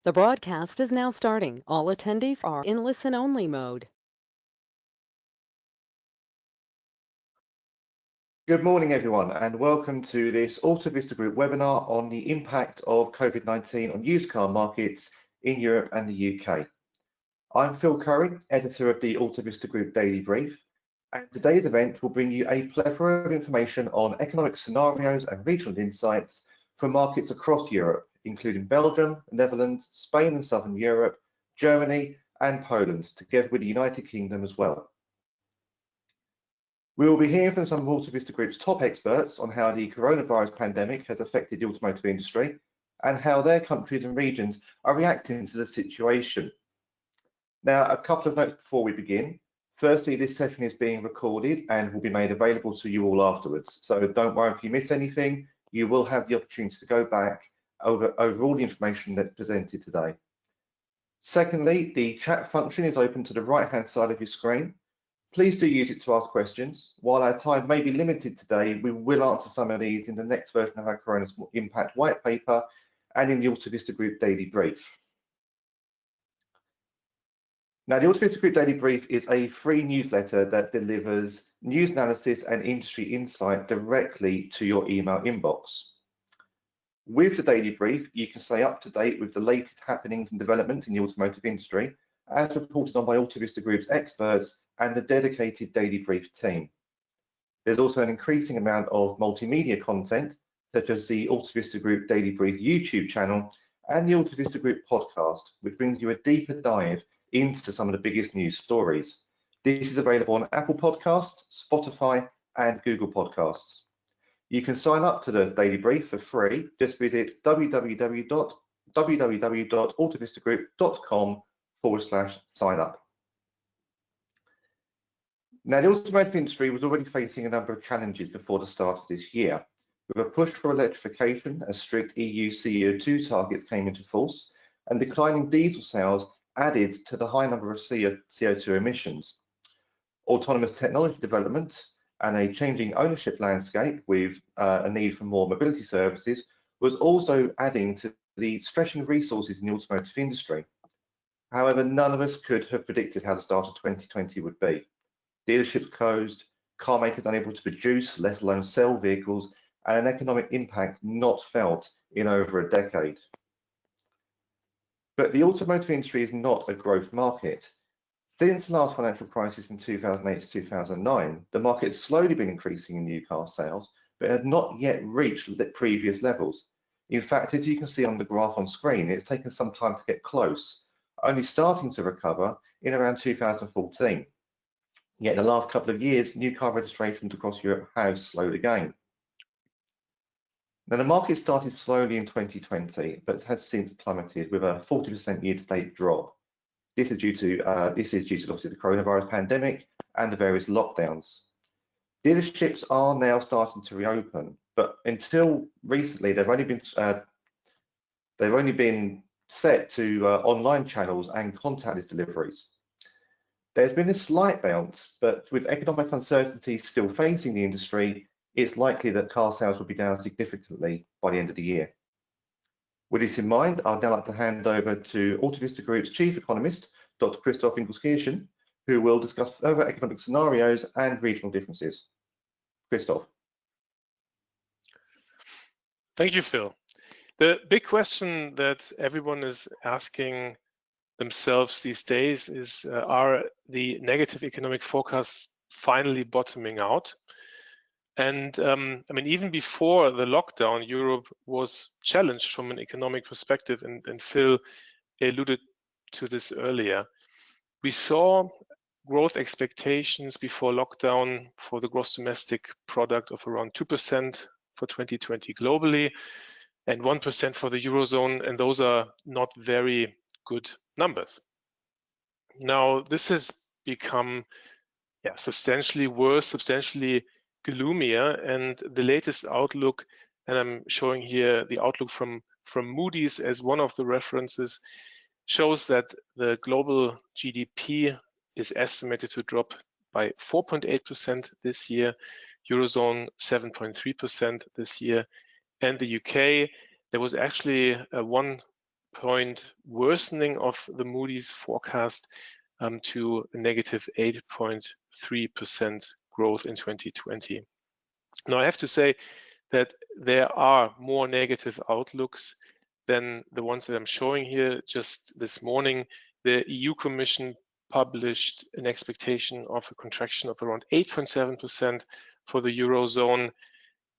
The broadcast is now starting. All attendees are in listen-only mode. Good morning, everyone, and welcome to this Autovista Group webinar on the impact of COVID-19 on used car markets in Europe and the UK. I'm Phil Curry, editor of the Autovista Group Daily Brief, and today's event will bring you a plethora of information on economic scenarios and regional insights from markets across Europe, including Belgium, Netherlands, Spain and Southern Europe, Germany and Poland, together with the United Kingdom as well. We will be hearing from some of Autovista Group's top experts on how the coronavirus pandemic has affected the automotive industry and how their countries and regions are reacting to the situation. Now, a couple of notes before we begin. Firstly, this session is being recorded and will be made available to you all afterwards. So don't worry if you miss anything, you will have the opportunity to go back over all the information that's presented today. Secondly, the chat function is open to the right-hand side of your screen. Please do use it to ask questions. While our time may be limited today, we will answer some of these in the next version of our Corona Impact White Paper and in the Autovista Group Daily Brief. Now, the Autovista Group Daily Brief is a free newsletter that delivers news analysis and industry insight directly to your email inbox. With the Daily Brief, you can stay up to date with the latest happenings and developments in the automotive industry, as reported on by Autovista Group's experts and the dedicated Daily Brief team. There's also an increasing amount of multimedia content, such as the Autovista Group Daily Brief YouTube channel and the Autovista Group podcast, which brings you a deeper dive into some of the biggest news stories. This is available on Apple Podcasts, Spotify, and Google Podcasts. You can sign up to the Daily Brief for free. Just visit www.autovistagroup.com/sign up. Now, the automotive industry was already facing a number of challenges before the start of this year, with a push for electrification as strict EU CO2 targets came into force, and declining diesel sales added to the high number of CO2 emissions. Autonomous technology development and a changing ownership landscape with a need for more mobility services was also adding to the stretching of resources in the automotive industry. However, none of us could have predicted how the start of 2020 would be. Dealerships closed, car makers unable to produce, let alone sell vehicles, and an economic impact not felt in over a decade. But the automotive industry is not a growth market. Since the last financial crisis in 2008 to 2009, the market has slowly been increasing in new car sales, but had not yet reached the previous levels. In fact, as you can see on the graph on screen, it's taken some time to get close, only starting to recover in around 2014. Yet in the last couple of years, new car registrations across Europe have slowed again. Now, the market started slowly in 2020, but has since plummeted with a 40% year-to-date drop. This is due to obviously the coronavirus pandemic and the various lockdowns. Dealerships are now starting to reopen, but until recently, they've only been set to online channels and contactless deliveries. There's been a slight bounce, but with economic uncertainty still facing the industry, it's likely that car sales will be down significantly by the end of the year. With this in mind, I'd now like to hand over to Autovista Group's Chief Economist, Dr. Christoph Ingelskirchen, who will discuss further economic scenarios and regional differences. Christoph. Thank you, Phil. The big question that everyone is asking themselves these days is, are the negative economic forecasts finally bottoming out? And I mean, even before the lockdown, Europe was challenged from an economic perspective, and Phil alluded to this earlier. We saw growth expectations before lockdown for the gross domestic product of around 2% for 2020 globally, and 1% for the Eurozone, and those are not very good numbers. Now, this has become substantially worse, substantially gloomier, and the latest outlook, and I'm showing here the outlook from Moody's as one of the references, shows that the global GDP is estimated to drop by 4.8% this year, Eurozone 7.3% this year, and the UK, there was actually one point worsening of the Moody's forecast to a negative 8.3% growth in 2020. Now, I have to say that there are more negative outlooks than the ones that I'm showing here. Just this morning, the EU Commission published an expectation of a contraction of around 8.7% for the Eurozone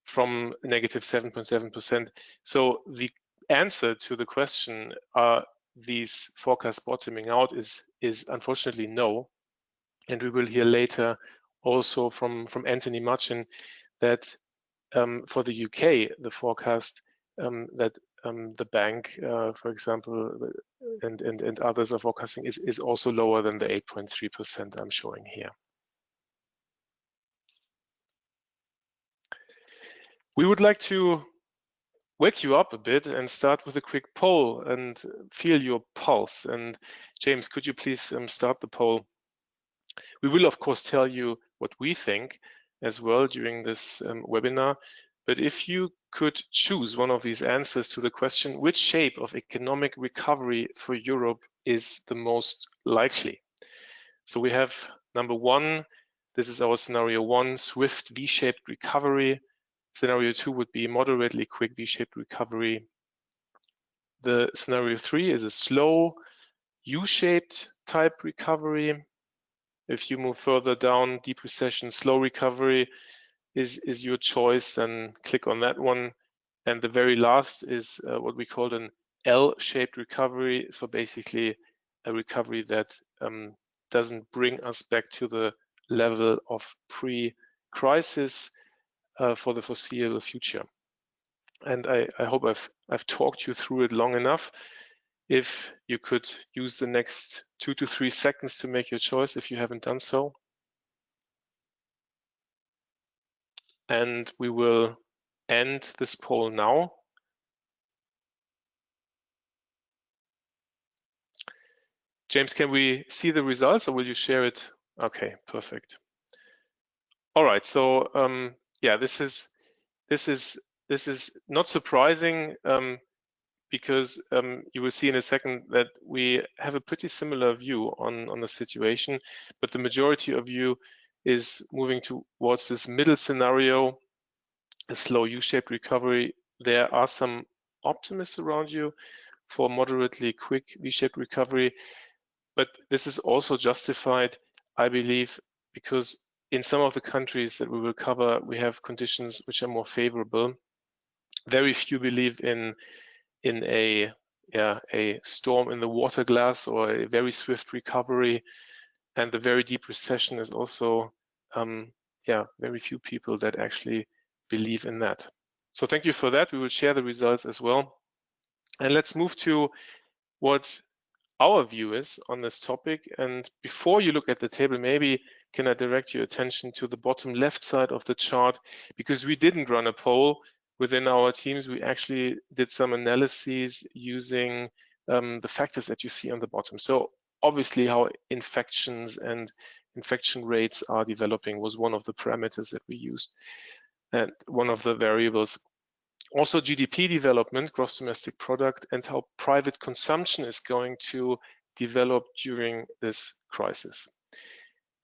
from negative 7.7%. So the answer to the question, are these forecasts bottoming out, is unfortunately no. And we will hear later also from Anthony Machin that for the UK, the forecast that the bank, for example, and others are forecasting is also lower than the 8.3% I'm showing here. We would like to wake you up a bit and start with a quick poll and feel your pulse. And James, could you please start the poll? We will, of course, tell you what we think as well during this webinar. But if you could choose one of these answers to the question, which shape of economic recovery for Europe is the most likely? So we have number one, this is our scenario one, swift V-shaped recovery. Scenario two would be moderately quick V-shaped recovery. The scenario three is a slow U-shaped type recovery. If you move further down, deep recession, slow recovery is your choice, then click on that one. And the very last is what we call an L-shaped recovery. So basically a recovery that doesn't bring us back to the level of pre-crisis for the foreseeable future. And I hope I've talked you through it long enough. If you could use the next 2 to 3 seconds to make your choice if you haven't done so. And we will end this poll now. James, can we see the results or will you share it? Okay, perfect. All right, so yeah, this is not surprising because you will see in a second that we have a pretty similar view on the situation, but the majority of you is moving towards this middle scenario, a slow U-shaped recovery. There are some optimists around you for moderately quick V-shaped recovery, but this is also justified, I believe, because in some of the countries that we will cover, we have conditions which are more favorable. Very few believe in a storm in the water glass or a very swift recovery, and the very deep recession is also very few people that actually believe in that. So thank you for that. We will share the results as well. And let's move to what our view is on this topic. And before you look at the table, maybe can I direct your attention to the bottom left side of the chart, because we didn't run a poll within our teams. We actually did some analyses using the factors that you see on the bottom. So obviously how infections and infection rates are developing was one of the parameters that we used, and one of the variables. Also GDP development, gross domestic product, and how private consumption is going to develop during this crisis.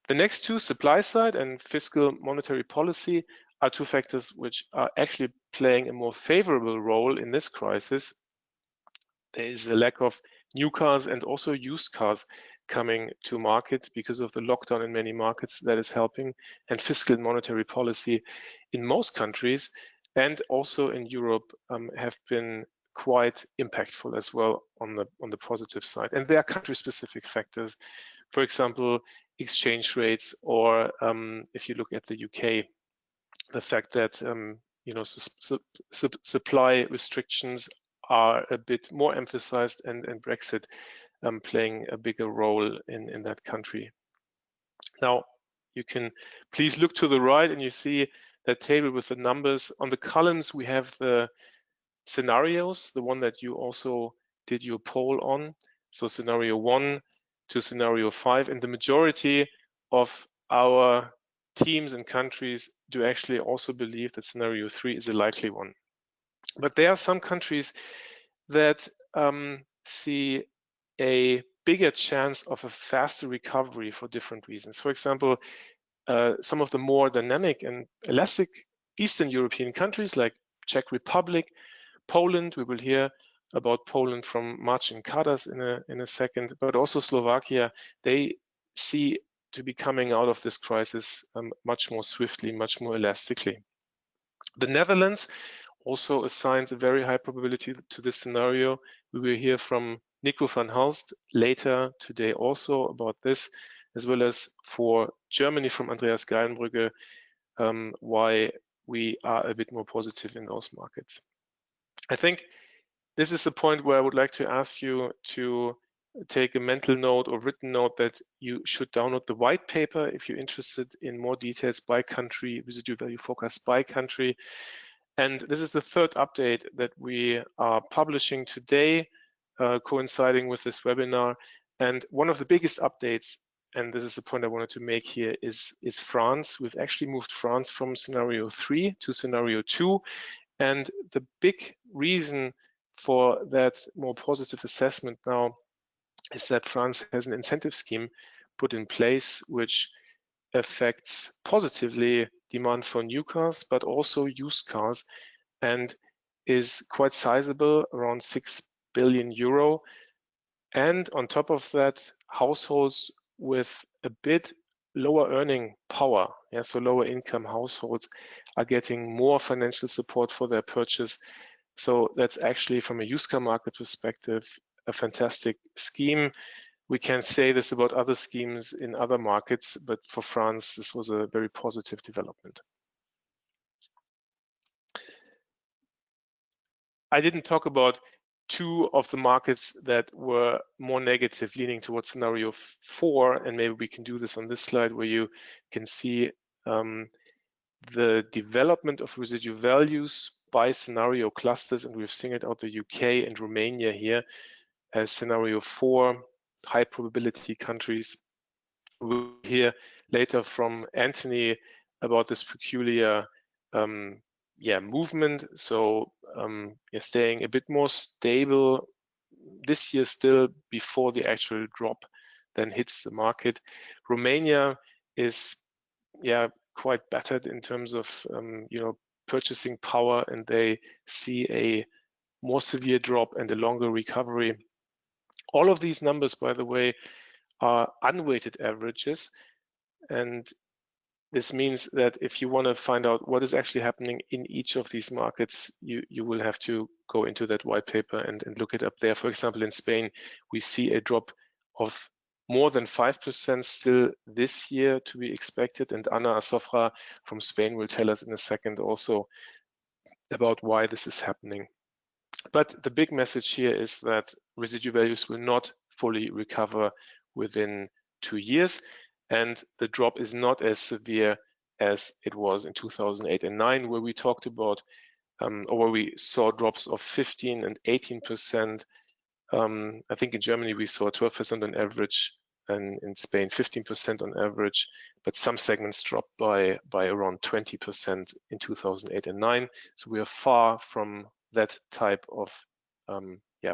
The next two, supply side and fiscal monetary policy, are two factors which are actually playing a more favorable role in this crisis. There is a lack of new cars and also used cars coming to market because of the lockdown in many markets that is helping, and fiscal and monetary policy in most countries and also in Europe have been quite impactful as well on the positive side. And there are country-specific factors, for example, exchange rates, or if you look at the UK, the fact that supply restrictions are a bit more emphasized, and Brexit playing a bigger role in that country. Now, you can please look to the right and you see that table with the numbers. On the columns, we have the scenarios, the one that you also did your poll on. So scenario 1 to scenario 5, and the majority of our teams and countries do actually also believe that scenario 3 is a likely one. But there are some countries that see a bigger chance of a faster recovery for different reasons. For example, some of the more dynamic and elastic Eastern European countries like Czech Republic, Poland, we will hear about Poland from Marcin Kadas in a second, but also Slovakia, they see to be coming out of this crisis much more swiftly, much more elastically. The Netherlands also assigns a very high probability to this scenario. We will hear from Nico van Halst later today also about this, as well as for Germany from Andreas Geilenbrügge, why we are a bit more positive in those markets. I think this is the point where I would like to ask you to take a mental note or written note that you should download the white paper if you're interested in more details by country, residual value forecast by country. And this is the third update that we are publishing today, coinciding with this webinar. And one of the biggest updates, and this is the point I wanted to make here, is France. We've actually moved France from scenario 3 to scenario 2. And the big reason for that more positive assessment now is that France has an incentive scheme put in place which affects positively demand for new cars, but also used cars, and is quite sizable, around 6 billion euro. And on top of that, households with a bit lower earning power, so lower income households are getting more financial support for their purchase. So that's actually, from a used car market perspective, a fantastic scheme. We can say this about other schemes in other markets, but for France, this was a very positive development. I didn't talk about two of the markets that were more negative, leaning towards scenario 4, and maybe we can do this on this slide where you can see the development of residual values by scenario clusters, and we've singled out the UK and Romania here as scenario 4 high probability countries. We'll hear later from Anthony about this peculiar movement. So staying a bit more stable this year still before the actual drop then hits the market. Romania is quite battered in terms of purchasing power, and they see a more severe drop and a longer recovery. All of these numbers, by the way, are unweighted averages, and this means that if you want to find out what is actually happening in each of these markets, you will have to go into that white paper and look it up there. For example, in Spain, we see a drop of more than 5% still this year to be expected, and Ana Asofra from Spain will tell us in a second also about why this is happening. But the big message here is that residual values will not fully recover within 2 years, and the drop is not as severe as it was in 2008 and 9, where we talked about or where we saw drops of 15 and 18%. I think in Germany we saw 12% on average, and in Spain 15% on average, but some segments dropped by around 20% in 2008 and 9. So we are far from that type of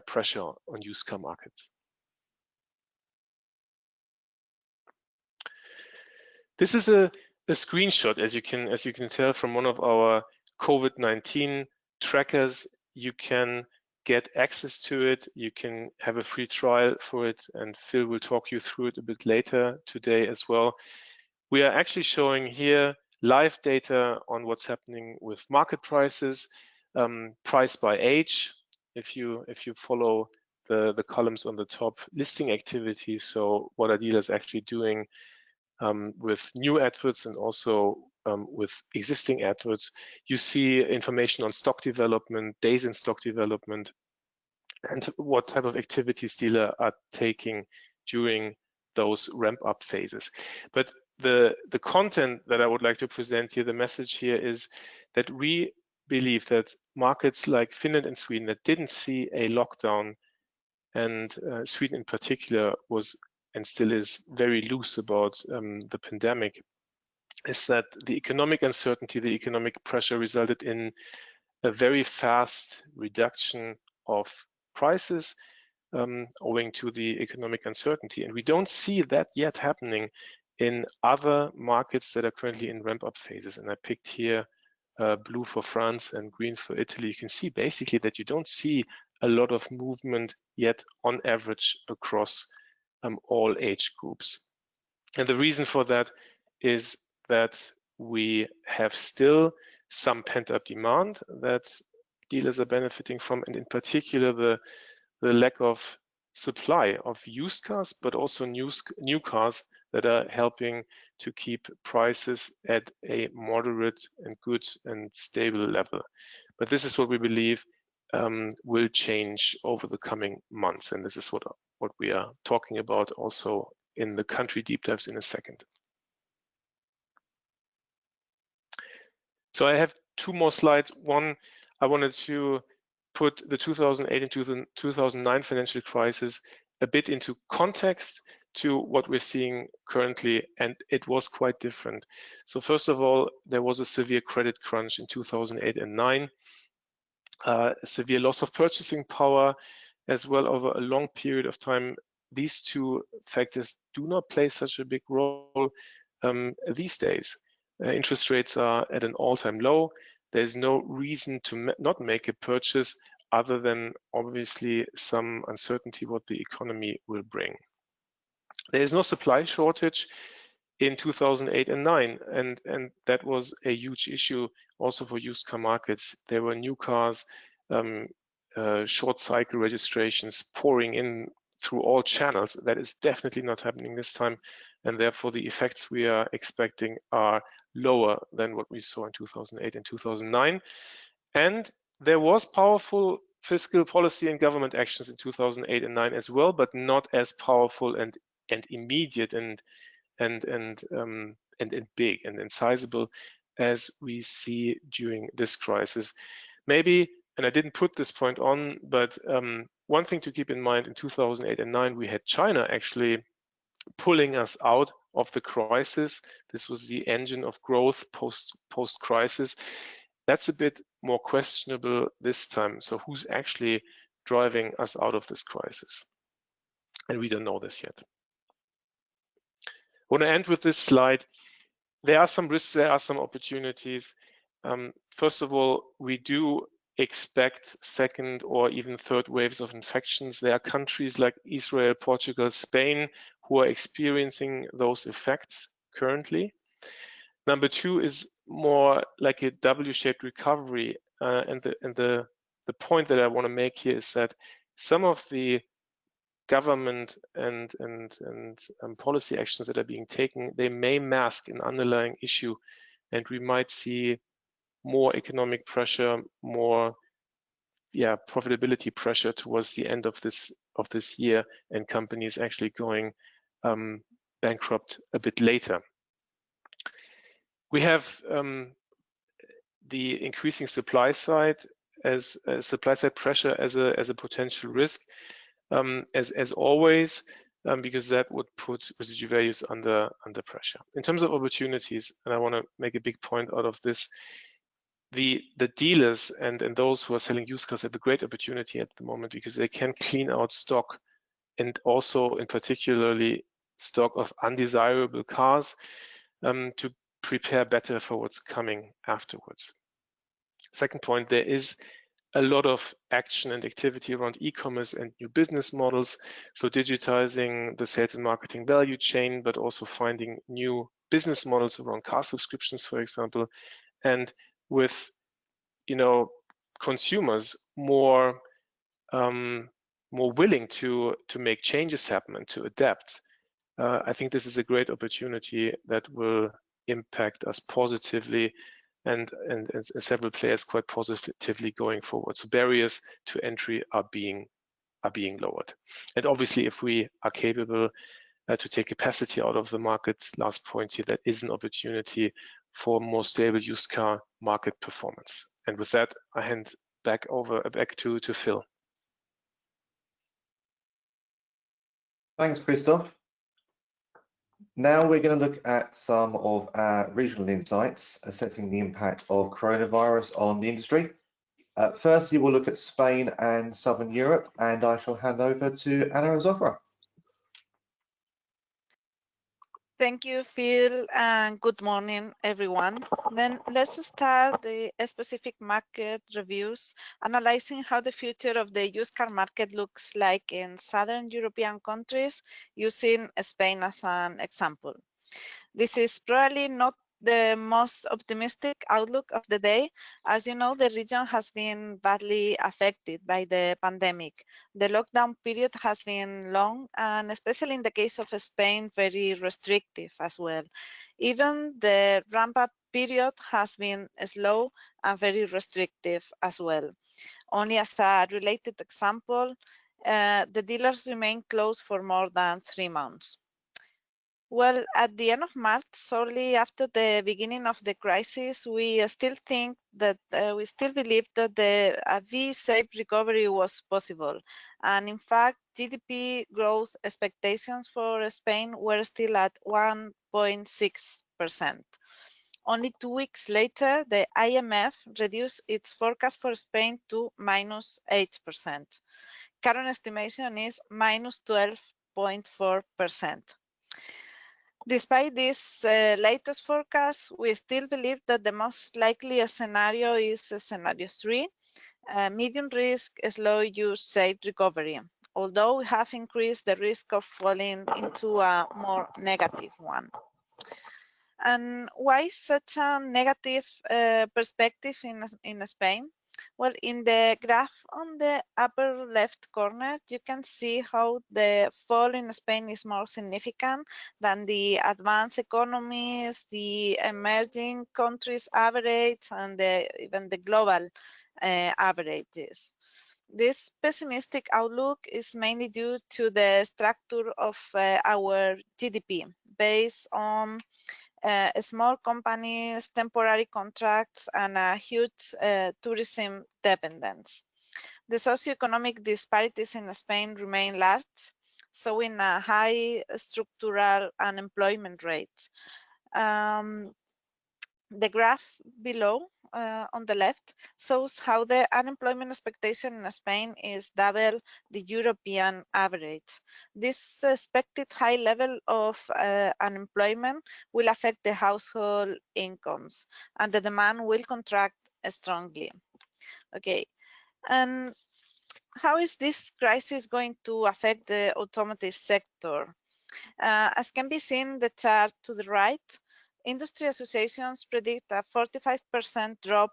pressure on used car markets. This is a screenshot, as you can tell from one of our COVID-19 trackers. You can get access to it. You can have a free trial for it, and Phil will talk you through it a bit later today as well. We are actually showing here live data on what's happening with market prices, price by age. If you follow the columns on the top, listing activity. So what are dealers actually doing with new adverts and also with existing adverts. You see information on stock development, days in stock development, and what type of activities dealers are taking during those ramp-up phases. But the content that I would like to present here, the message here is that we believe that markets like Finland and Sweden that didn't see a lockdown, and Sweden in particular was and still is very loose about the pandemic, is that the economic uncertainty, the economic pressure resulted in a very fast reduction of prices, owing to the economic uncertainty. And we don't see that yet happening in other markets that are currently in ramp-up phases. And I picked here blue for France and green for Italy. You can see basically that you don't see a lot of movement yet on average across all age groups. And the reason for that is that we have still some pent-up demand that dealers are benefiting from, and in particular the lack of supply of used cars, but also new cars that are helping to keep prices at a moderate and good and stable level. But this is what we believe will change over the coming months, and this is what we are talking about also in the country deep dives in a second. So I have two more slides. One, I wanted to put the 2008 and 2009 financial crisis a bit into context to what we're seeing currently, and it was quite different. So first of all, there was a severe credit crunch in 2008 and 9, a severe loss of purchasing power as well over a long period of time. These two factors do not play such a big role these days. Interest rates are at an all-time low. There's no reason to not make a purchase other than obviously some uncertainty what the economy will bring. There is no supply shortage in 2008 and 9, and that was a huge issue also for used car markets. There were new cars, short cycle registrations pouring in through all channels. That is definitely not happening this time, and therefore the effects we are expecting are lower than what we saw in 2008 and 2009. And there was powerful fiscal policy and government actions in 2008 and 9 as well, but not as powerful and immediate and big and sizable as we see during this crisis. Maybe, and I didn't put this point on, but one thing to keep in mind, in 2008 and 9, we had China actually pulling us out of the crisis. This was the engine of growth post-crisis. That's a bit more questionable this time. So who's actually driving us out of this crisis? And we don't know this yet. I want to end with this slide. There are some risks, there are some opportunities. First of all, we do expect second or even third waves of infections. There are countries like Israel, Portugal, Spain who are experiencing those effects currently. Number two is more like a W-shaped recovery. And the point that I want to make here is that some of the government and policy actions that are being taken, they may mask an underlying issue, and we might see more economic pressure, more profitability pressure towards the end of this year, and companies actually going bankrupt a bit later. We have the increasing supply side as supply side pressure as a potential risk, as always, because that would put residual values under pressure. In terms of opportunities, and I want to make a big point out of this, the dealers and those who are selling used cars have a great opportunity at the moment because they can clean out stock, and also in particularly stock of undesirable cars, to prepare better for what's coming afterwards. Second point, there is a lot of action and activity around e-commerce and new business models. So digitizing the sales and marketing value chain, but also finding new business models around car subscriptions, for example. And with, consumers more willing to make changes happen and to adapt, I think this is a great opportunity that will impact us positively and several players quite positively going forward. So barriers to entry are being lowered. And obviously, if we are capable to take capacity out of the market, last point here, that is an opportunity for more stable used car market performance. And with that, I hand back to Phil. Thanks, Christoph. Now we're going to look at some of our regional insights assessing the impact of coronavirus on the industry. Firstly, we'll look at Spain and Southern Europe, and I shall hand over to Anna and Zofra. Thank you, Phil, and good morning, everyone. Then let's start the specific market reviews, analyzing how the future of the used car market looks like in Southern European countries, using Spain as an example. This is probably not the most optimistic outlook of the day. As you know, the region has been badly affected by the pandemic. The lockdown period has been long, and especially in the case of Spain, very restrictive as well. Even the ramp-up period has been slow and very restrictive as well. Only as a related example, the dealers remain closed for more than 3 months. Well, at the end of March, shortly after the beginning of the crisis, we still think that we still believe that a V-shaped recovery was possible. And in fact, GDP growth expectations for Spain were still at 1.6%. Only 2 weeks later, the IMF reduced its forecast for Spain to -8%. Current estimation is -12.4%. Despite this latest forecast, we still believe that the most likely scenario is scenario 3, medium risk, slow U-shaped recovery, although we have increased the risk of falling into a more negative one. And why such a negative perspective in Spain? Well, in the graph on the upper left corner, you can see how the fall in Spain is more significant than the advanced economies, the emerging countries average, and even the global averages. This pessimistic outlook is mainly due to the structure of our GDP based on small companies, temporary contracts, and a huge tourism dependence. The socioeconomic disparities in Spain remain large, showing a high structural unemployment rate. The graph below on the left shows how the unemployment expectation in Spain is double the European average. This expected high level of unemployment will affect the household incomes, and the demand will contract strongly. Okay, and how is this crisis going to affect the automotive sector? As can be seen in the chart to the right, industry associations predict a 45% drop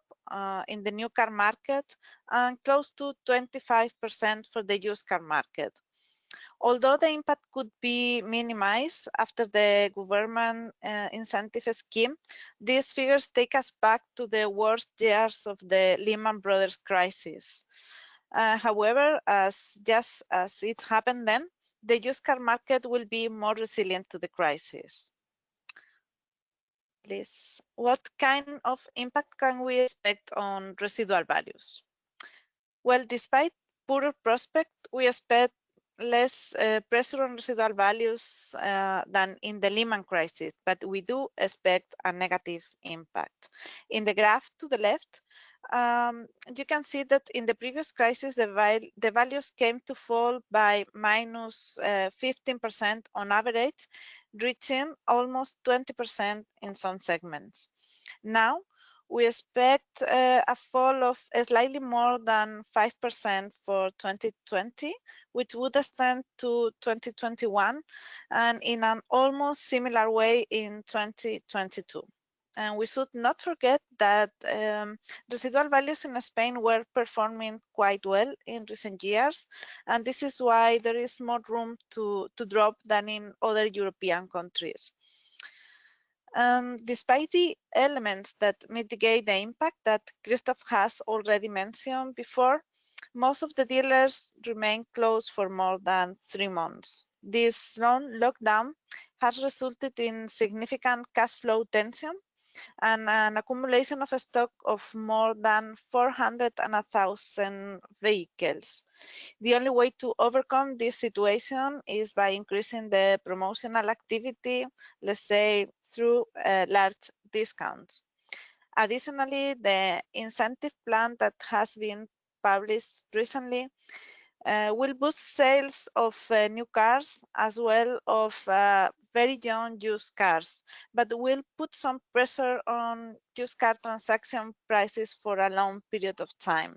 in the new car market and close to 25% for the used car market. Although the impact could be minimized after the government incentive scheme, these figures take us back to the worst years of the Lehman Brothers crisis. However, just as it happened then, the used car market will be more resilient to the crisis. Please, what kind of impact can we expect on residual values? Well, despite poorer prospect, we expect less pressure on residual values than in the Lehman crisis, but we do expect a negative impact. In the graph to the left, you can see that in the previous crisis, the values came to fall by minus 15% on average, reaching almost 20% in some segments. Now, we expect a fall of slightly more than 5% for 2020, which would extend to 2021, and in an almost similar way in 2022. And we should not forget that residual values in Spain were performing quite well in recent years, and this is why there is more room to drop than in other European countries. Despite the elements that mitigate the impact that Christoph has already mentioned before, most of the dealers remain closed for more than 3 months. This long lockdown has resulted in significant cash flow tension and an accumulation of a stock of more than 400,000 vehicles. The only way to overcome this situation is by increasing the promotional activity, let's say through large discounts. Additionally, the incentive plan that has been published recently will boost sales of new cars as well of very young used cars, but will put some pressure on used car transaction prices for a long period of time.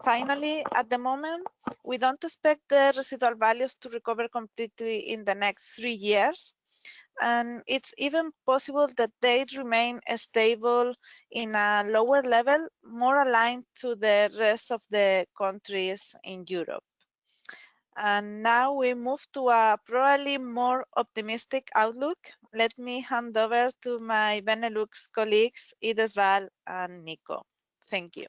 Finally, at the moment, we don't expect the residual values to recover completely in the next 3 years. And it's even possible that they remain stable in a lower level, more aligned to the rest of the countries in Europe. And now we move to a probably more optimistic outlook. Let me hand over to my Benelux colleagues, Idesval and Nico. Thank you.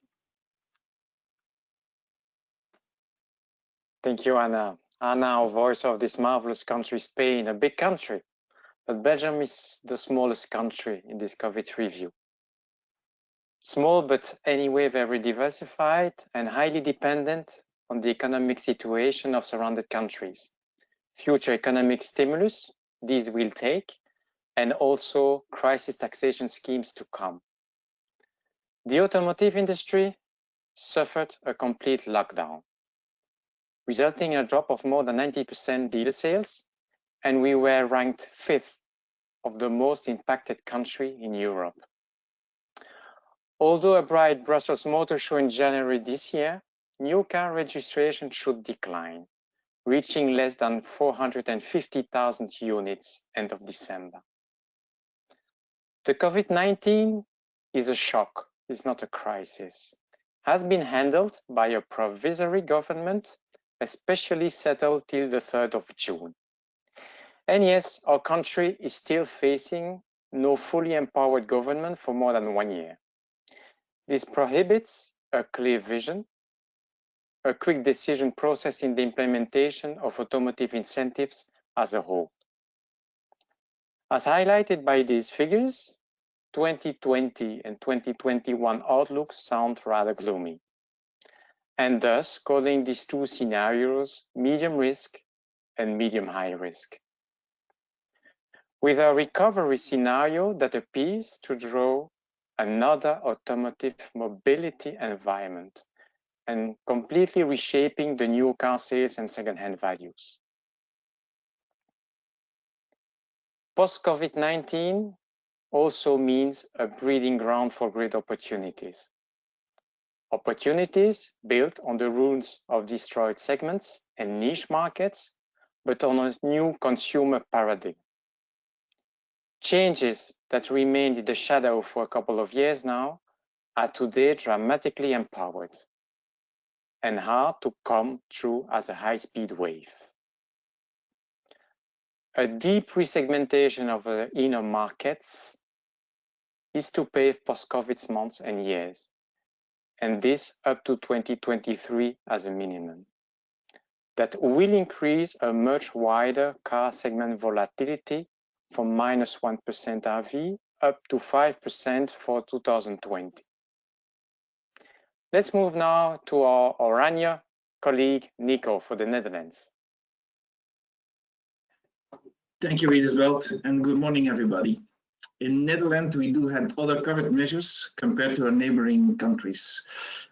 Thank you, Anna. Anna, our voice of this marvelous country, Spain, a big country. But Belgium is the smallest country in this COVID review. Small, but anyway very diversified and highly dependent on the economic situation of surrounded countries. Future economic stimulus, these will take, and also crisis taxation schemes to come. The automotive industry suffered a complete lockdown, resulting in a drop of more than 90% dealer sales, and we were ranked 5th of the most impacted country in Europe. Although a bright Brussels Motor Show in January this year, new car registration should decline, reaching less than 450,000 units end of December. The COVID-19 is a shock, it's not a crisis. Has been handled by a provisory government, especially settled till the 3rd of June. And yes, our country is still facing no fully empowered government for more than 1 year. This prohibits a clear vision, a quick decision process in the implementation of automotive incentives as a whole. As highlighted by these figures, 2020 and 2021 outlooks sound rather gloomy, and thus calling these two scenarios medium risk and medium high risk, with a recovery scenario that appears to draw another automotive mobility environment and completely reshaping the new car sales and second-hand values. Post-COVID-19 also means a breeding ground for great opportunities. Opportunities built on the ruins of destroyed segments and niche markets, but on a new consumer paradigm. Changes that remained in the shadow for a couple of years now are today dramatically empowered and hard to come through as a high-speed wave. A deep resegmentation of the inner markets is to pave post-COVID months and years, and this up to 2023 as a minimum. That will increase a much wider car segment volatility from -1% RV up to 5% for 2020. Let's move now to our Oranje colleague, Nico, for the Netherlands. Thank you, Edesveld, and good morning, everybody. In Netherlands, we do have other COVID measures compared to our neighboring countries.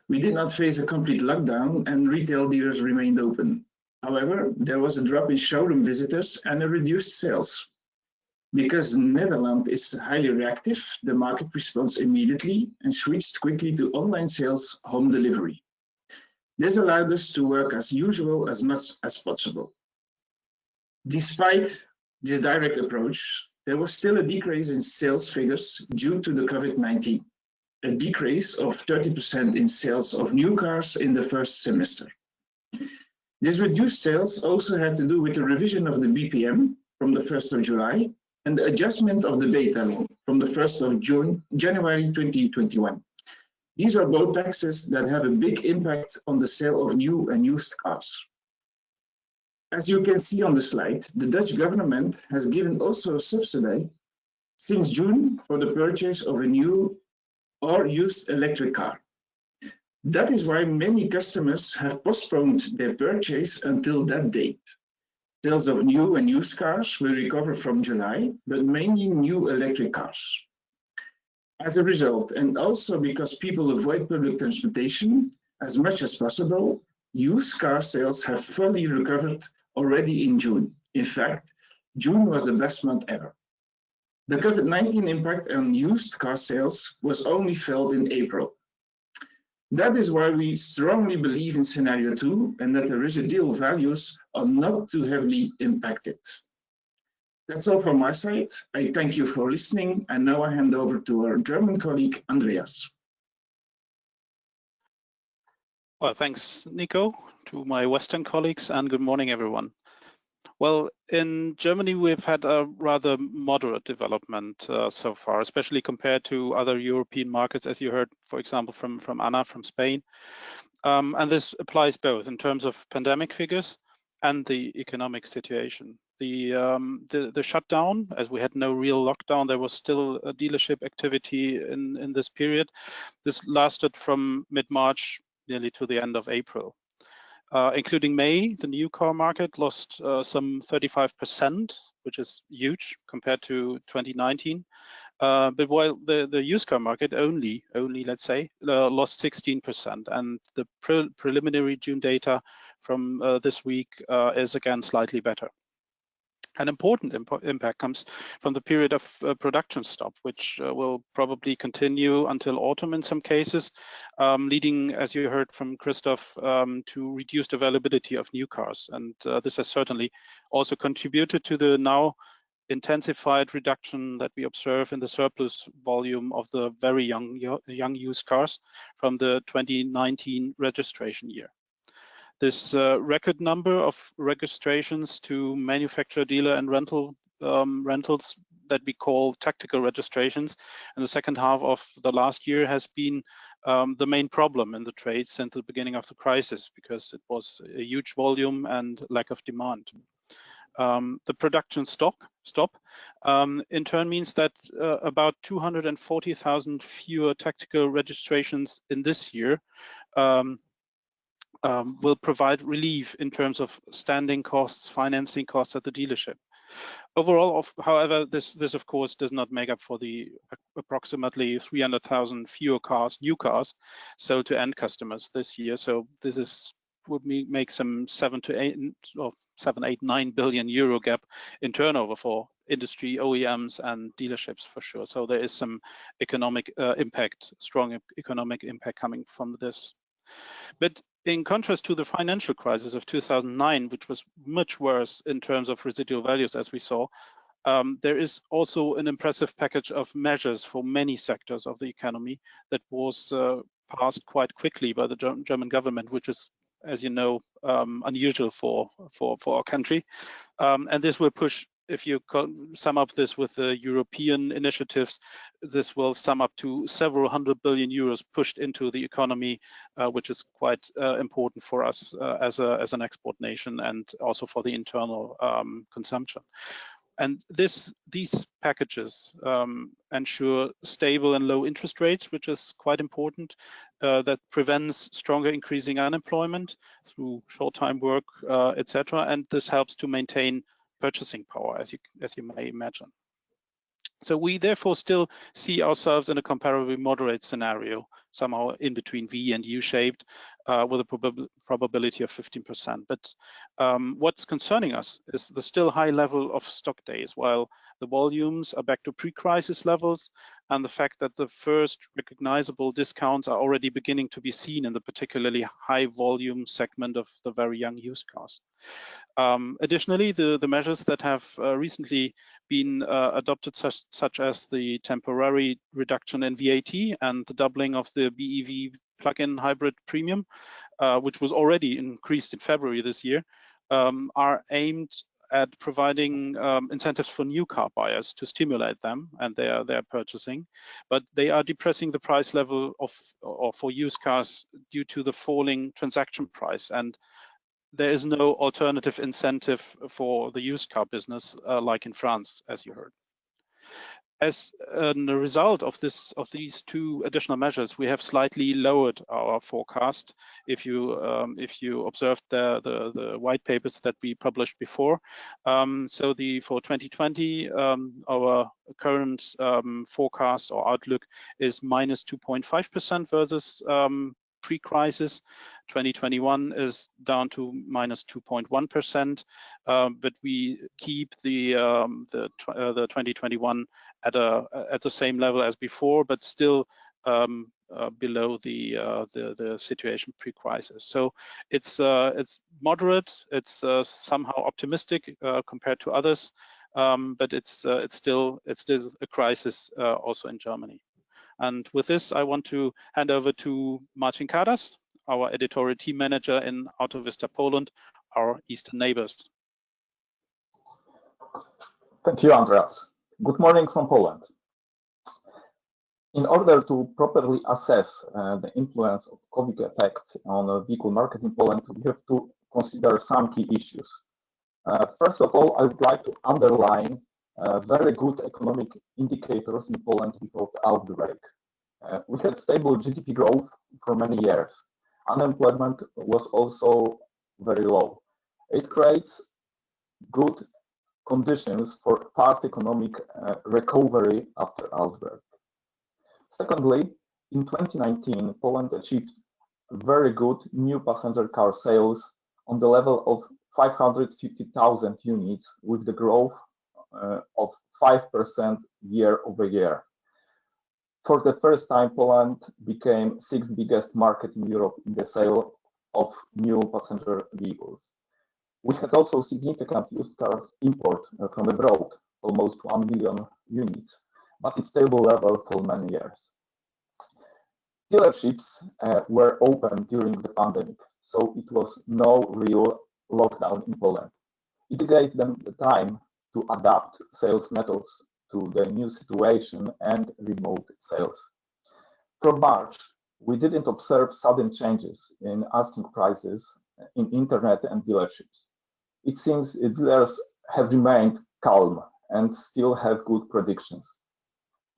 We did not face a complete lockdown and retail dealers remained open. However, there was a drop in showroom visitors and a reduced sales. Because Netherlands is highly reactive, the market responds immediately and switched quickly to online sales home delivery. This allowed us to work as usual as much as possible. Despite this direct approach, there was still a decrease in sales figures due to the COVID-19, a decrease of 30% in sales of new cars in the first semester. This reduced sales also had to do with the revision of the BPM from the 1st of July and the adjustment of the data law from the 1st of January 2021. These are both taxes that have a big impact on the sale of new and used cars. As you can see on the slide, the Dutch government has given also a subsidy since June for the purchase of a new or used electric car. That is why many customers have postponed their purchase until that date. Sales of new and used cars will recover from July, but mainly new electric cars. As a result, and also because people avoid public transportation as much as possible, used car sales have fully recovered already in June. In fact, June was the best month ever. The COVID-19 impact on used car sales was only felt in April. That is why we strongly believe in scenario 2 and that the residual values are not too heavily impacted. That's all from my side. I thank you for listening, and now I hand over to our German colleague, Andreas. Well, thanks, Nico, to my Western colleagues, and good morning, everyone. Well, in Germany, we've had a rather moderate development so far, especially compared to other European markets, as you heard, for example, from Anna from Spain. And this applies both in terms of pandemic figures and the economic situation. The shutdown, as we had no real lockdown, there was still a dealership activity in this period. This lasted from mid-March nearly to the end of April. Including May, the new car market lost some 35%, which is huge compared to 2019. But while the used car market only let's say, lost 16%, and the preliminary June data from this week is again slightly better. An important impact comes from the period of production stop, which will probably continue until autumn in some cases, leading, as you heard from Christoph, to reduced availability of new cars. And this has certainly also contributed to the now intensified reduction that we observe in the surplus volume of the very young used cars from the 2019 registration year. This record number of registrations to manufacturer, dealer, and rentals that we call tactical registrations in the second half of the last year has been the main problem in the trade since the beginning of the crisis, because it was a huge volume and lack of demand. The production stop in turn means that about 240,000 fewer tactical registrations in this year will provide relief in terms of standing costs, financing costs at the dealership. Overall, however, this of course does not make up for the approximately 300,000 fewer cars, new cars, sold to end customers this year. So this would make some 7, 8, 9 billion euro gap in turnover for industry, OEMs, and dealerships for sure. So there is some economic impact, strong economic impact coming from this. But in contrast to the financial crisis of 2009, which was much worse in terms of residual values, as we saw, there is also an impressive package of measures for many sectors of the economy that was passed quite quickly by the German government, which is, as you know, unusual for our country. And this will push, if you sum up this with the European initiatives, this will sum up to several 100 billion euros pushed into the economy, which is quite important for us as an export nation, and also for the internal consumption. And these packages ensure stable and low interest rates, which is quite important. That prevents stronger increasing unemployment through short-time work, etc. And this helps to maintain purchasing power, as you may imagine. So we therefore still see ourselves in a comparably moderate scenario, somehow in between V and U-shaped, with a probability of 15%. But what's concerning us is the still high level of stock days, while the volumes are back to pre-crisis levels, and the fact that the first recognizable discounts are already beginning to be seen in the particularly high volume segment of the very young used cars. Additionally, the measures that have recently been adopted, such as the temporary reduction in VAT and the doubling of the BEV plug-in hybrid premium, which was already increased in February this year, are aimed at providing incentives for new car buyers to stimulate them and their purchasing, but they are depressing the price level for used cars due to the falling transaction price, and there is no alternative incentive for the used car business like in France, as you heard. As a result of these two additional measures, we have slightly lowered our forecast. If you observed the white papers that we published before, so for 2020, our current forecast or outlook is -2.5% versus pre-crisis. 2021 is down to -2.1%, but we keep the 2021 at the same level as before, but still below the situation pre-crisis. So it's moderate. It's somehow optimistic compared to others, but it's still a crisis also in Germany. And with this, I want to hand over to Marcin Karas, our editorial team manager in Autovista Poland, our eastern neighbors. Thank you, Andreas. Good morning from Poland. In order to properly assess the influence of COVID effect on the vehicle market in Poland, we have to consider some key issues. First of all, I would like to underline very good economic indicators in Poland before the outbreak. We had stable GDP growth for many years. Unemployment was also very low. It creates good conditions for fast economic recovery after outbreak. Secondly, in 2019, Poland achieved very good new passenger car sales on the level of 550,000 units with the growth of 5% year over year. For the first time, Poland became sixth biggest market in Europe in the sale of new passenger vehicles. We had also significant used cars import from abroad, almost 1 million units, but it's stable level for many years. Dealerships were open during the pandemic, so it was no real lockdown in Poland. It gave them the time to adapt sales methods to the new situation and remote sales. From March, we didn't observe sudden changes in asking prices in internet and dealerships. It seems dealers have remained calm and still have good predictions.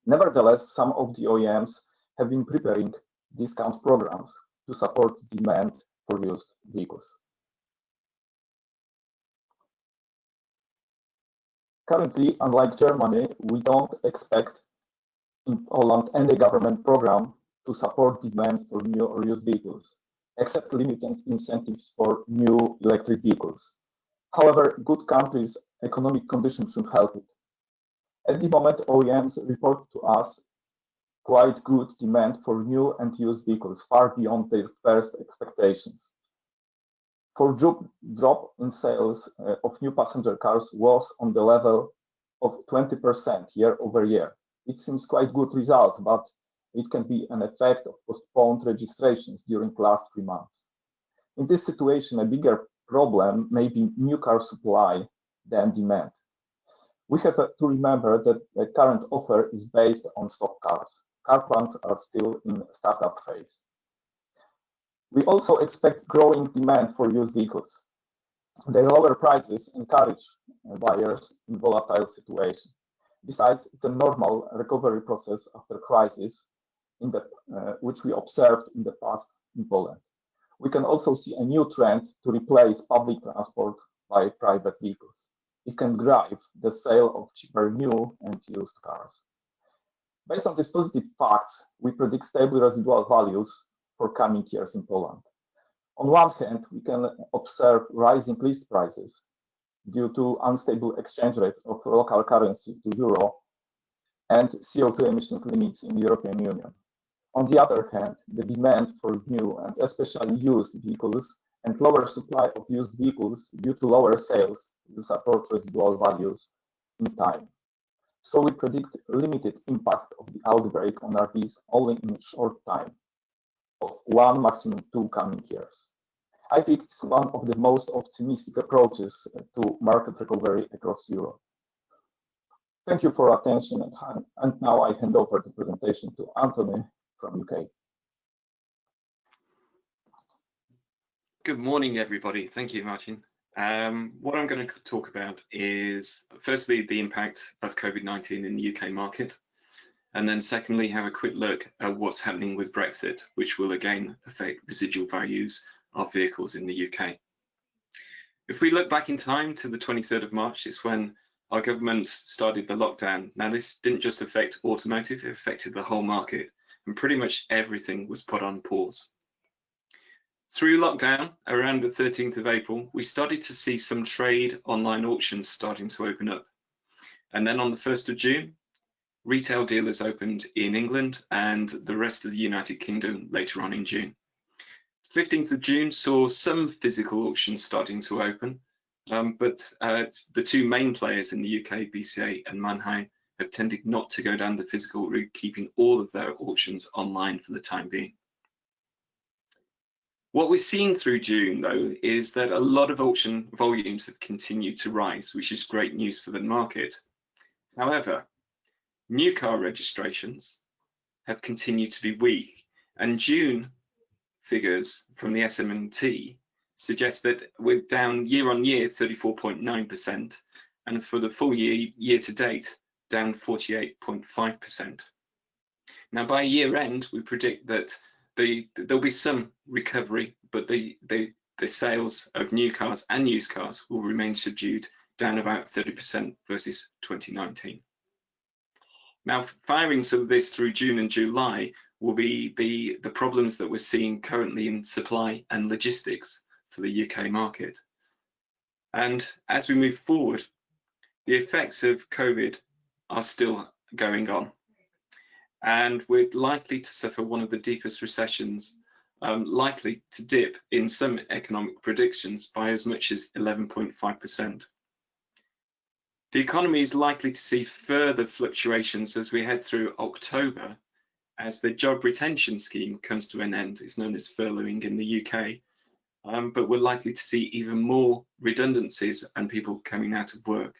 Nevertheless, some of the OEMs have been preparing discount programs to support demand for used vehicles. Currently, unlike Germany, we don't expect in Poland any government program to support demand for new or used vehicles, except limited incentives for new electric vehicles. However, good countries' economic conditions should help it. At the moment, OEMs report to us quite good demand for new and used vehicles, far beyond their first expectations. For drop in sales of new passenger cars was on the level of 20% year over year. It seems quite good result, but it can be an effect of postponed registrations during the last 3 months. In this situation, a bigger problem may be new car supply than demand. We have to remember that the current offer is based on stock cars. Car plants are still in startup phase. We also expect growing demand for used vehicles. The lower prices encourage buyers in volatile situation. Besides, it's a normal recovery process after crisis which we observed in the past in Poland. We can also see a new trend to replace public transport by private vehicles. It can drive the sale of cheaper new and used cars. Based on these positive facts, we predict stable residual values for coming years in Poland. On one hand, we can observe rising list prices due to unstable exchange rate of local currency to euro and CO2 emissions limits in the European Union. On the other hand, the demand for new and especially used vehicles and lower supply of used vehicles due to lower sales will support residual values in time. So we predict limited impact of the outbreak on RVs only in a short time of 1, maximum 2 coming years. I think it's one of the most optimistic approaches to market recovery across Europe. Thank you for attention, and now I hand over the presentation to Anthony from UK. Good morning, everybody. Thank you, Marcin. What I'm going to talk about is firstly the impact of COVID-19 in the UK market, and then secondly have a quick look at what's happening with Brexit, which will again affect residual values of vehicles in the UK. If we look back in time to the 23rd of March, it's when our government started the lockdown. Now this didn't just affect automotive, it affected the whole market, and pretty much everything was put on pause. Through lockdown, around the 13th of April, we started to see some trade online auctions starting to open up. And then on the 1st of June, retail dealers opened in England and the rest of the United Kingdom later on in June. 15th of June saw some physical auctions starting to open, but the two main players in the UK, BCA and Mannheim, have tended not to go down the physical route, keeping all of their auctions online for the time being. What we're seeing through June, though, is that a lot of auction volumes have continued to rise, which is great news for the market. However, new car registrations have continued to be weak, and June figures from the SMT suggest that we're down year on year 34.9%, and for the full year to date, down 48.5%. Now, by year end, we predict that there'll be some recovery, but the sales of new cars and used cars will remain subdued, down about 30% versus 2019. Now, firing some of this through June and July will be the problems that we're seeing currently in supply and logistics for the UK market. And as we move forward, the effects of COVID are still going on. And we're likely to suffer one of the deepest recessions, likely to dip in some economic predictions by as much as 11.5%. The economy is likely to see further fluctuations as we head through October, as the job retention scheme comes to an end. It's known as furloughing in the UK, but we're likely to see even more redundancies and people coming out of work.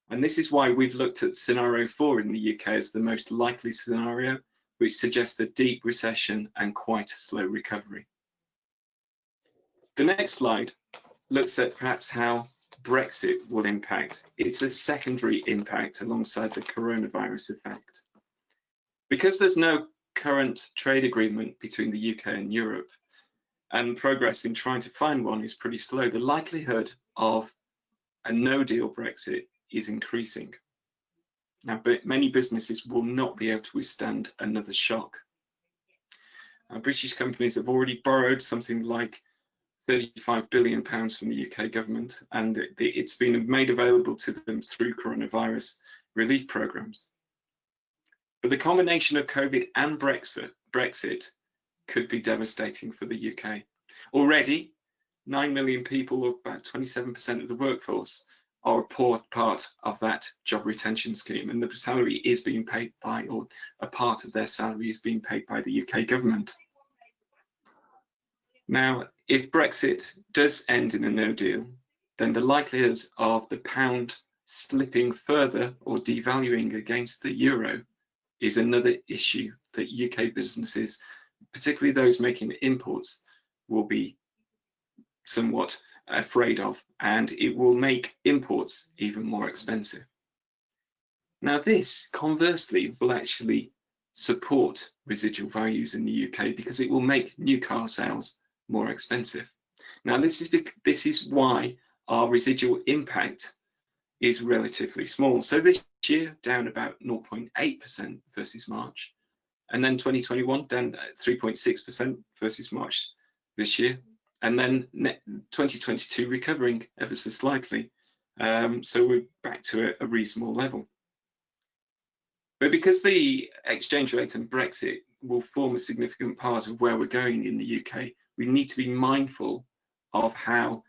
And this is why we've looked at scenario 4 in the UK as the most likely scenario, which suggests a deep recession and quite a slow recovery. The next slide looks at perhaps how Brexit will impact. It's a secondary impact alongside the coronavirus effect. Because there's no current trade agreement between the UK and Europe, and progress in trying to find one is pretty slow, the likelihood of a no-deal Brexit is increasing. Now, but many businesses will not be able to withstand another shock. British companies have already borrowed something like £35 billion from the UK government, and it's been made available to them through coronavirus relief programs. But the combination of COVID and Brexit could be devastating for the UK. Already, 9 million people, or about 27% of the workforce, are a poor part of that job retention scheme, and the salary is being paid by, or a part of their salary is being paid by the UK government. Now, if Brexit does end in a no deal, then the likelihood of the pound slipping further or devaluing against the euro is another issue that UK businesses, particularly those making imports, will be somewhat afraid of, and it will make imports even more expensive. Now, this conversely will actually support residual values in the UK because it will make new car sales more expensive. Now, this is why our residual impact is relatively small. So this year, down about 0.8% versus March, and then 2021 down 3.6% versus March this year, and then 2022 recovering ever so slightly. So we're back to a reasonable level. But because the exchange rate and Brexit will form a significant part of where we're going in the UK, we need to be mindful of how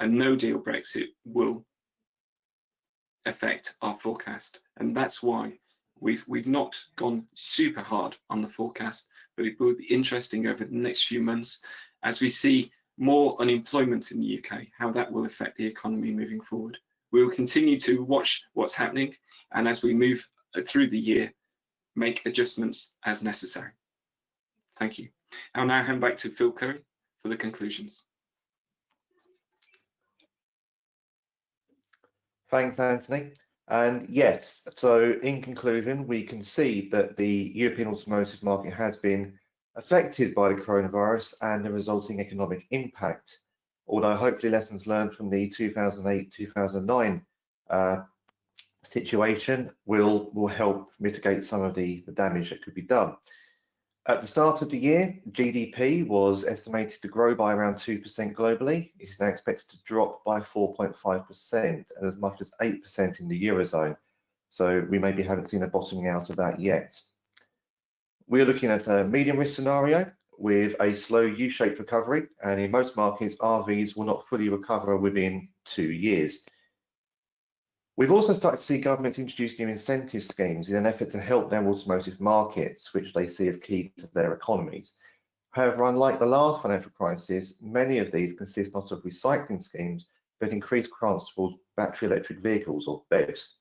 a no-deal Brexit will affect our forecast. And that's why we've not gone super hard on the forecast, but it will be interesting over the next few months as we see more unemployment in the UK, how that will affect the economy moving forward. We will continue to watch what's happening, and as we move through the year, make adjustments as necessary. Thank you. I'll now hand back to Phil Curry for the conclusions. Thanks, Anthony. And yes, so in conclusion, we can see that the European automotive market has been affected by the coronavirus and the resulting economic impact. Although hopefully lessons learned from the 2008-2009 situation will help mitigate some of the damage that could be done. At the start of the year, GDP was estimated to grow by around 2% globally. It is now expected to drop by 4.5% and as much as 8% in the Eurozone. So we maybe haven't seen a bottoming out of that yet. We're looking at a medium risk scenario with a slow U-shaped recovery, and in most markets, RVs will not fully recover within 2 years. We've also started to see governments introduce new incentive schemes in an effort to help their automotive markets, which they see as key to their economies. However, unlike the last financial crisis, many of these consist not of recycling schemes, but increased grants towards battery electric vehicles, or BEVs.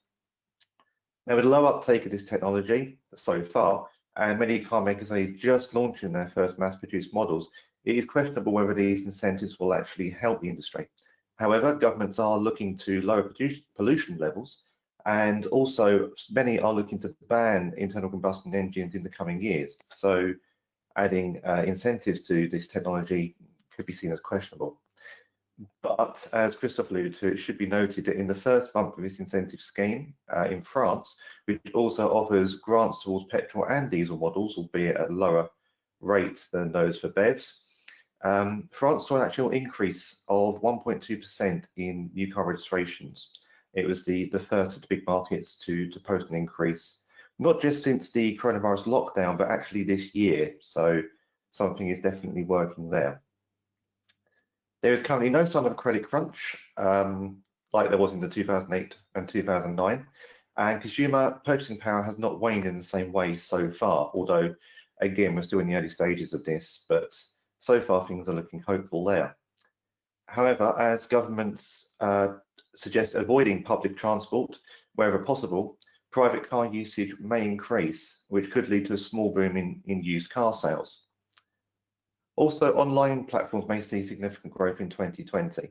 Now, with low uptake of this technology so far, and many car makers are just launching their first mass-produced models, it is questionable whether these incentives will actually help the industry. However, governments are looking to lower pollution levels, and also many are looking to ban internal combustion engines in the coming years. So adding incentives to this technology could be seen as questionable. But as Christophe alluded to, it should be noted that in the first month of this incentive scheme in France, which also offers grants towards petrol and diesel models, albeit at a lower rate than those for BEVs, France saw an actual increase of 1.2% in new car registrations. It was the first of the big markets to post an increase, not just since the coronavirus lockdown, but actually this year. So something is definitely working there. There is currently no sign of a credit crunch like there was in the 2008 and 2009, and consumer purchasing power has not waned in the same way so far, although again we're still in the early stages of this, but so far things are looking hopeful there. However, as governments suggest avoiding public transport wherever possible, private car usage may increase, which could lead to a small boom in used car sales. Also, online platforms may see significant growth in 2020.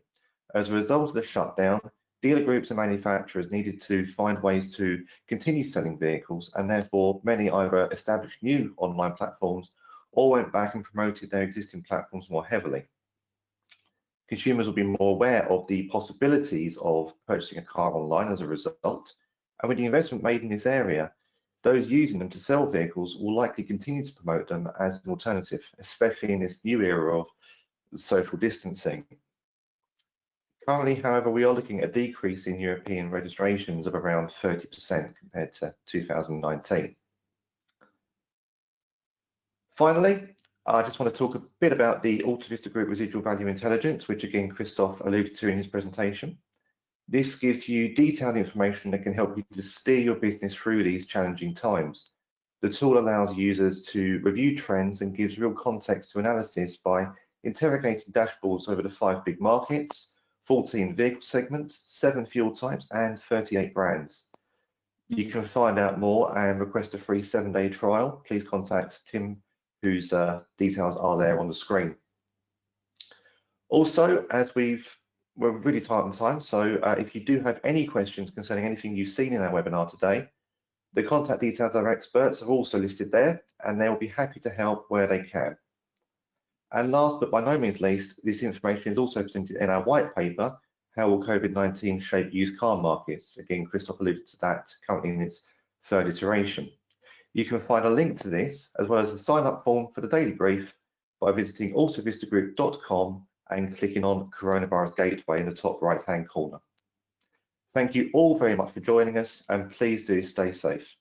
As a result of the shutdown, dealer groups and manufacturers needed to find ways to continue selling vehicles, and therefore many either established new online platforms or went back and promoted their existing platforms more heavily. Consumers will be more aware of the possibilities of purchasing a car online as a result, and with the investment made in this area, those using them to sell vehicles will likely continue to promote them as an alternative, especially in this new era of social distancing. Currently, however, we are looking at a decrease in European registrations of around 30% compared to 2019. Finally, I just want to talk a bit about the Autovista Group Residual Value Intelligence, which again Christophe alluded to in his presentation. This gives you detailed information that can help you to steer your business through these challenging times. The tool allows users to review trends and gives real context to analysis by interrogating dashboards over the 5 big markets, 14 vehicle segments, 7 fuel types, and 38 brands. You can find out more and request a free 7-day trial. Please contact Tim, whose details are there on the screen. Also, as we're really tight on time, so if you do have any questions concerning anything you've seen in our webinar today, the contact details of our experts are also listed there, and they will be happy to help where they can. And last but by no means least, this information is also presented in our white paper, How Will COVID-19 Shape Used Car Markets? Again, Christophe alluded to that, currently in its 3rd iteration. You can find a link to this, as well as a sign-up form for the daily brief, by visiting autovistagroup.com and clicking on Coronavirus Gateway in the top right-hand corner. Thank you all very much for joining us, and please do stay safe.